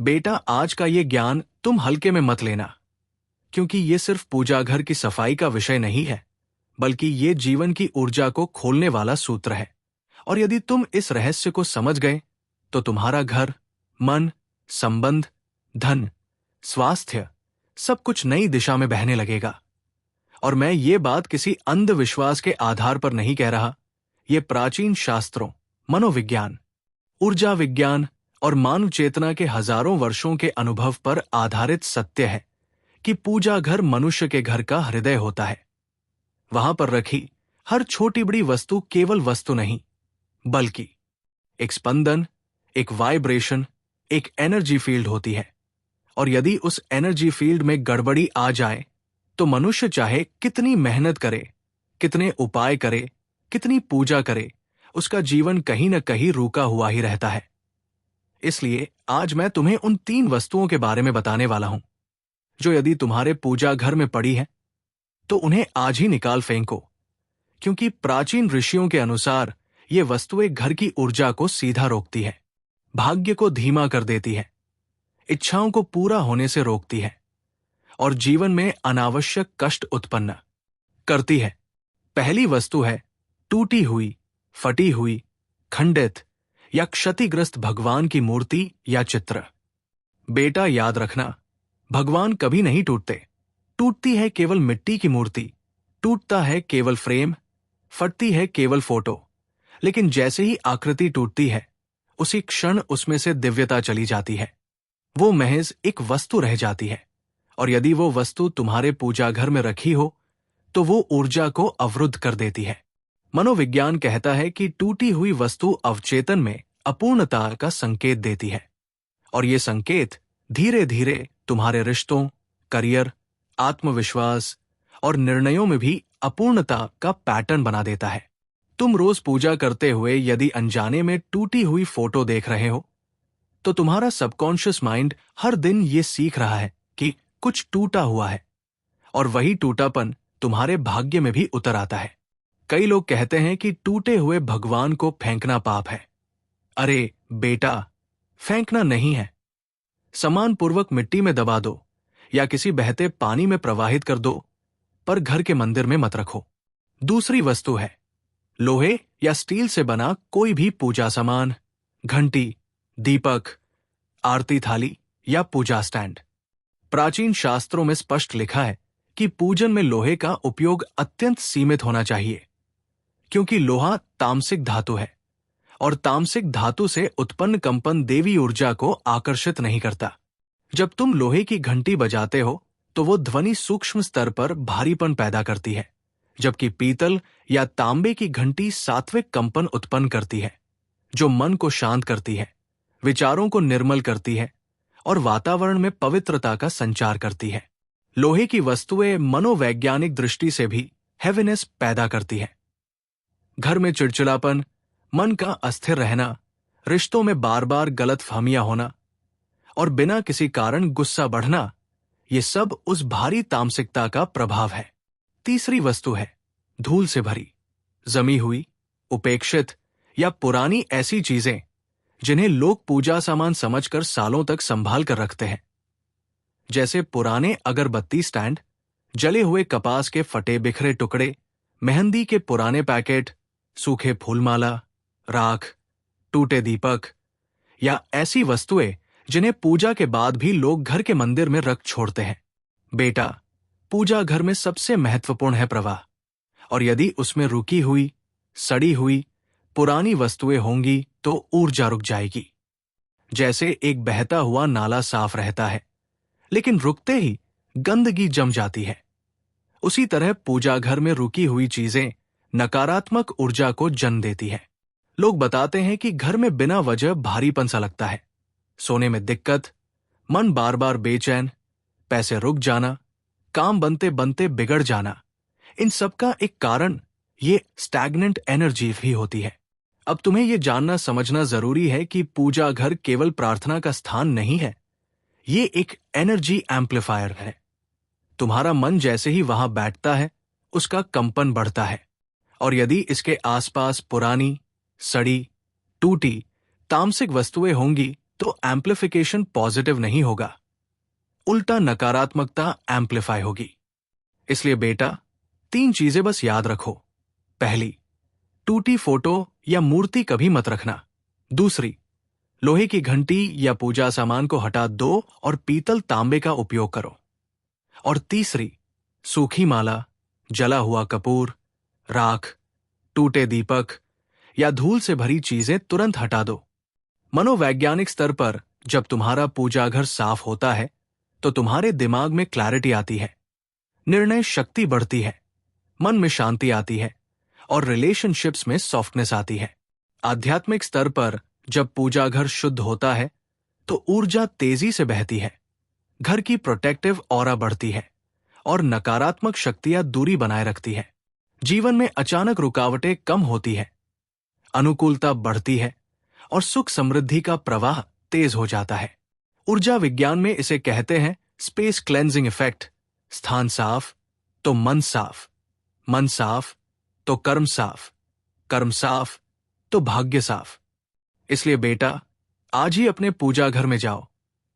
बेटा, आज का ये ज्ञान तुम हल्के में मत लेना, क्योंकि ये सिर्फ पूजा घर की सफाई का विषय नहीं है, बल्कि ये जीवन की ऊर्जा को खोलने वाला सूत्र है। और यदि तुम इस रहस्य को समझ गए, तो तुम्हारा घर, मन, संबंध, धन, स्वास्थ्य, सब कुछ नई दिशा में बहने लगेगा। और मैं ये बात किसी अंधविश्वास के आधार पर नहीं कह रहा। ये प्राचीन शास्त्रों, मनोविज्ञान, ऊर्जा विज्ञान और मानव चेतना के हजारों वर्षों के अनुभव पर आधारित सत्य है कि पूजा घर मनुष्य के घर का हृदय होता है। वहां पर रखी हर छोटी बड़ी वस्तु केवल वस्तु नहीं, बल्कि एक स्पंदन, एक वाइब्रेशन, एक एनर्जी फील्ड होती है। और यदि उस एनर्जी फील्ड में गड़बड़ी आ जाए, तो मनुष्य चाहे कितनी मेहनत करे, कितने उपाय करे, कितनी पूजा करे, उसका जीवन कहीं न कहीं रुका हुआ ही रहता है। इसलिए आज मैं तुम्हें उन 3 वस्तुओं के बारे में बताने वाला हूं, जो यदि तुम्हारे पूजा घर में पड़ी है, तो उन्हें आज ही निकाल फेंको, क्योंकि प्राचीन ऋषियों के अनुसार ये वस्तुएं घर की ऊर्जा को सीधा रोकती है, भाग्य को धीमा कर देती है, इच्छाओं को पूरा होने से रोकती है और जीवन में अनावश्यक कष्ट उत्पन्न करती है। पहली वस्तु है टूटी हुई, फटी हुई, खंडित या क्षतिग्रस्त भगवान की मूर्ति या चित्र। बेटा, याद रखना, भगवान कभी नहीं टूटते। टूटती है केवल मिट्टी की मूर्ति, टूटता है केवल फ्रेम, फटती है केवल फोटो। लेकिन जैसे ही आकृति टूटती है, उसी क्षण उसमें से दिव्यता चली जाती है। वो महज एक वस्तु रह जाती है। और यदि वो वस्तु तुम्हारे पूजा घर में रखी हो, तो वो ऊर्जा को अवरुद्ध कर देती है। मनोविज्ञान कहता है कि टूटी हुई वस्तु अवचेतन में अपूर्णता का संकेत देती है, और ये संकेत धीरे धीरे तुम्हारे रिश्तों, करियर, आत्मविश्वास और निर्णयों में भी अपूर्णता का पैटर्न बना देता है। तुम रोज पूजा करते हुए यदि अनजाने में टूटी हुई फोटो देख रहे हो, तो तुम्हारा सबकॉन्शियस माइंड हर दिन ये सीख रहा है कि कुछ टूटा हुआ है, और वही टूटापन तुम्हारे भाग्य में भी उतर आता है। कई लोग कहते हैं कि टूटे हुए भगवान को फेंकना पाप है। अरे बेटा, फेंकना नहीं है, सम्मानपूर्वक मिट्टी में दबा दो या किसी बहते पानी में प्रवाहित कर दो, पर घर के मंदिर में मत रखो। दूसरी वस्तु है लोहे या स्टील से बना कोई भी पूजा सामान, घंटी, दीपक, आरती थाली या पूजा स्टैंड। प्राचीन शास्त्रों में स्पष्ट लिखा है कि पूजन में लोहे का उपयोग अत्यंत सीमित होना चाहिए, क्योंकि लोहा तामसिक धातु है, और तामसिक धातु से उत्पन्न कंपन देवी ऊर्जा को आकर्षित नहीं करता। जब तुम लोहे की घंटी बजाते हो, तो वो ध्वनि सूक्ष्म स्तर पर भारीपन पैदा करती है, जबकि पीतल या तांबे की घंटी सात्विक कंपन उत्पन्न करती है, जो मन को शांत करती है, विचारों को निर्मल करती है और वातावरण में पवित्रता का संचार करती है। लोहे की वस्तुएं मनोवैज्ञानिक दृष्टि से भी हैवीनेस पैदा करती है। घर में चिड़चिड़ापन, मन का अस्थिर रहना, रिश्तों में बार बार गलतफहमियां होना और बिना किसी कारण गुस्सा बढ़ना, ये सब उस भारी तामसिकता का प्रभाव है। तीसरी वस्तु है धूल से भरी, जमी हुई, उपेक्षित या पुरानी ऐसी चीजें जिन्हें लोग पूजा सामान समझकर सालों तक संभाल कर रखते हैं, जैसे पुराने अगरबत्ती स्टैंड, जले हुए कपास के फटे बिखरे टुकड़े, मेहंदी के पुराने पैकेट, सूखे फूलमाला, राख, टूटे दीपक या ऐसी वस्तुएं जिन्हें पूजा के बाद भी लोग घर के मंदिर में रख छोड़ते हैं। बेटा, पूजा घर में सबसे महत्वपूर्ण है प्रवाह, और यदि उसमें रुकी हुई, सड़ी हुई, पुरानी वस्तुएं होंगी तो ऊर्जा रुक जाएगी। जैसे एक बहता हुआ नाला साफ रहता है, लेकिन रुकते ही गंदगी जम जाती है, उसी तरह पूजा घर में रुकी हुई चीजें नकारात्मक ऊर्जा को जन्म देती है। लोग बताते हैं कि घर में बिना वजह भारीपन सा लगता है, सोने में दिक्कत, मन बार बार बेचैन, पैसे रुक जाना, काम बनते बनते बिगड़ जाना। इन सब का एक कारण ये स्टैग्नेंट एनर्जी भी होती है। अब तुम्हें यह जानना समझना जरूरी है कि पूजा घर केवल प्रार्थना का स्थान नहीं है, ये एक एनर्जी एम्पलीफायर है। तुम्हारा मन जैसे ही वहां बैठता है, उसका कंपन बढ़ता है, और यदि इसके आसपास पुरानी, सड़ी, टूटी, तामसिक वस्तुएं होंगी तो एम्प्लीफिकेशन पॉजिटिव नहीं होगा, उल्टा नकारात्मकता एम्प्लीफाई होगी। इसलिए बेटा, 3 चीजें बस याद रखो। पहली, टूटी फोटो या मूर्ति कभी मत रखना। दूसरी, लोहे की घंटी या पूजा सामान को हटा दो और पीतल तांबे का उपयोग करो। और तीसरी, सूखी माला, जला हुआ कपूर, राख, टूटे दीपक या धूल से भरी चीजें तुरंत हटा दो। मनोवैज्ञानिक स्तर पर जब तुम्हारा पूजा घर साफ होता है तो तुम्हारे दिमाग में क्लैरिटी आती है, निर्णय शक्ति बढ़ती है, मन में शांति आती है और रिलेशनशिप्स में सॉफ्टनेस आती है। आध्यात्मिक स्तर पर जब पूजा घर शुद्ध होता है तो ऊर्जा तेजी से बहती है, घर की प्रोटेक्टिव ऑरा बढ़ती है और नकारात्मक शक्तियां दूरी बनाए रखती है। जीवन में अचानक रुकावटें कम होती है, अनुकूलता बढ़ती है और सुख समृद्धि का प्रवाह तेज हो जाता है। ऊर्जा विज्ञान में इसे कहते हैं स्पेस क्लेंजिंग इफेक्ट। स्थान साफ तो मन साफ, मन साफ तो कर्म साफ, कर्म साफ तो भाग्य साफ। इसलिए बेटा, आज ही अपने पूजा घर में जाओ,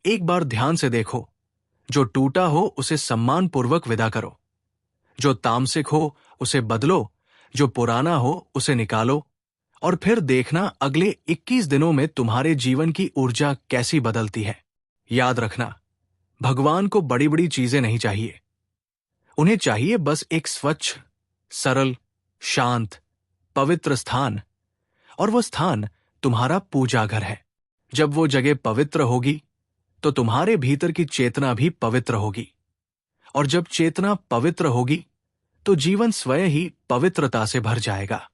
एक बार ध्यान से देखो, जो टूटा हो उसे सम्मानपूर्वक विदा करो, जो तामसिक हो उसे बदलो, जो पुराना हो उसे निकालो और फिर देखना अगले 21 दिनों में तुम्हारे जीवन की ऊर्जा कैसी बदलती है। याद रखना, भगवान को बड़ी बड़ी चीजें नहीं चाहिए, उन्हें चाहिए बस एक स्वच्छ, सरल, शांत, पवित्र स्थान, और वह स्थान तुम्हारा पूजा घर है। जब वो जगह पवित्र होगी तो तुम्हारे भीतर की चेतना भी पवित्र होगी, और जब चेतना पवित्र होगी तो जीवन स्वयं ही पवित्रता से भर जाएगा।